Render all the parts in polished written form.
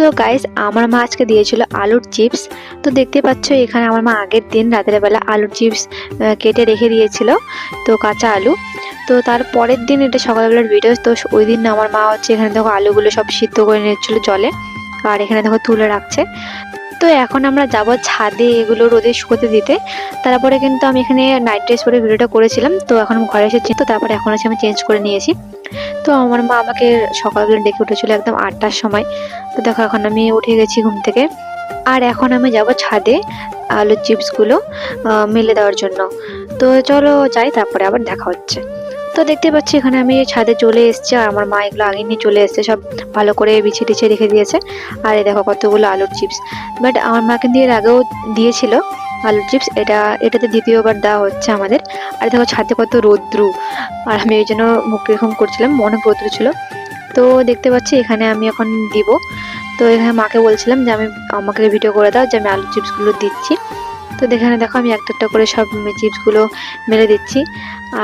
So guys, আমার মা আজকে দিয়েছিল আলুর চিপস। তো দেখতে পাচ্ছ এখানে আমার মা আগের দিন রাতের বেলা আলুর চিপস কেটে রেখে দিয়েছিল, তো কাঁচা আলু। তো তার পরের দিন এটা সকালবেলার ভিডিও। তো ওই দিন আমার মা হচ্ছে এখানে দেখো আলুগুলো সব সিদ্ধ করে নিচ্ছিল জলে, আর এখানে দেখো তুলে রাখছে। তো এখন আমরা যাব ছাদে এগুলো রোদে শুকোতে দিতে। তারপরে কিন্তু আমি এখানে নাইট ড্রেস পরে ভিডিওটা করেছিলাম, তো এখন আমি ঘরে এসেছি। তো তারপরে এখন হচ্ছে আমি চেঞ্জ করে নিয়েছি। তো আমার মা আমাকে সকালবেলা ডেকে উঠেছিল একদম 8টার সময়। তো দেখো এখন আমি উঠে গেছি ঘুম থেকে, আর এখন আমি যাব ছাদে আলুর চিপসগুলো মেলে দেওয়ার জন্য। তো চলো যাই, তারপরে আবার দেখা হচ্ছে। তো দেখতে পাচ্ছি এখানে আমি ছাদে চলে এসেছি, আর আমার মা এগুলো আগে নিয়ে চলে এসেছে, সব ভালো করে বিছিয়ে টিছিয়ে রেখে দিয়েছে। আর এই দেখো কতগুলো আলুর চিপস। বাট আমার মা কিন্তু এর আগেও দিয়েছিল আলুর চিপস, এটাতে দ্বিতীয়বার দেওয়া হচ্ছে আমাদের। আর দেখো ছাদে কত রৌদ্রু, আর আমি ওই জন্য মুখ এরকম করছিলাম, অনেক রৌদ্র ছিল। তো দেখতে পাচ্ছি এখানে আমি এখন দিব। তো এখানে মাকে বলছিলাম যে আমাকে ভিডিও করে দাও যে আমি আলু চিপসগুলো দিচ্ছি। তো এখানে দেখো আমি একটা একটা করে সব চিপসগুলো মেরে দিচ্ছি।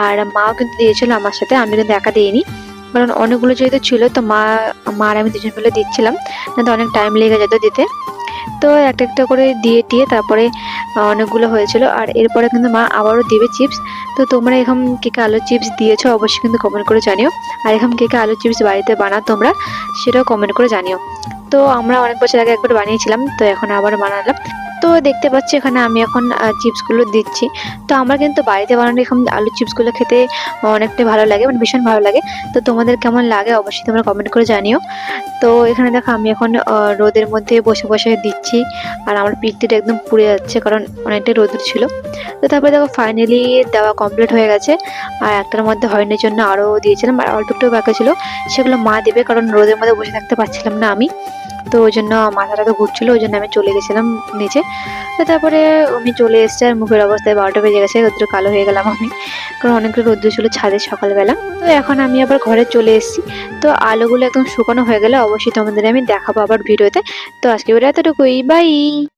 আর মাও কিন্তু দিয়েছিল আমার সাথে, আমি কিন্তু একা দিইনি, কারণ অনেকগুলো যেহেতু ছিল তো মা আর আমি দুজন মিলে দিচ্ছিলাম, না তো অনেক টাইম লেগে যেত দিতে। তো একটা একটা করে দিয়ে টিয়ে তারপরে অনেকগুলো হয়েছিল। আর এরপরে কিন্তু মা আবারও দিবে চিপস। তো তোমরা এরকম কে কে আলুর চিপস দিয়েছো অবশ্যই কিন্তু কমেন্ট করে জানিও। আর এরকম কে কে আলুর চিপস বাড়িতে বানাও তোমরা, সেটাও কমেন্ট করে জানিও। তো আমরা অনেক বছর আগে একবার বানিয়েছিলাম, তো এখন আবার বানালাম। তো দেখতে পাচ্ছি এখানে আমি এখন চিপসগুলো দিচ্ছি। তো আমার কিন্তু বাড়িতে বানানো এরকম আলুর চিপসগুলো খেতে অনেকটাই ভালো লাগে, মানে ভীষণ ভালো লাগে। তো তোমাদের কেমন লাগে অবশ্যই তোমরা কমেন্ট করে জানিও। তো এখানে দেখো আমি এখন রোদের মধ্যে বসে বসে দিচ্ছি, আর আমার পিঠটা একদম পুড়ে যাচ্ছে কারণ অনেকটাই রোদ ছিল। তো তারপরে দেখো ফাইনালি দেওয়া কমপ্লিট হয়ে গেছে। আর একটার মধ্যে হয়নি জন্য আরও দিয়েছিলাম, আর অল্প একটু বাকি ছিল, সেগুলো মা দেবে, কারণ রোদের মধ্যে বসে থাকতে পারছিলাম না আমি। তো ওই জন্য মাথাটা তো ঘুরছিল, ওই জন্য আমি চলে গেছিলাম নিচে। তো তারপরে আমি চলে এসেছি, আর মুখের অবস্থায় 12টা বেজে গেছে, রোদ্র কালো হয়ে গেলাম আমি, কারণ অনেকটা রোদ্র ছিল ছাদে সকালবেলা। তো এখন আমি আবার ঘরে চলে এসেছি। তো আলুগুলো একদম শুকানো হয়ে গেলে অবশ্যই তোমাদের আমি দেখাবো আবার ভিডিওতে। তো আজকে ভিডিও এতটুকুই, বাই।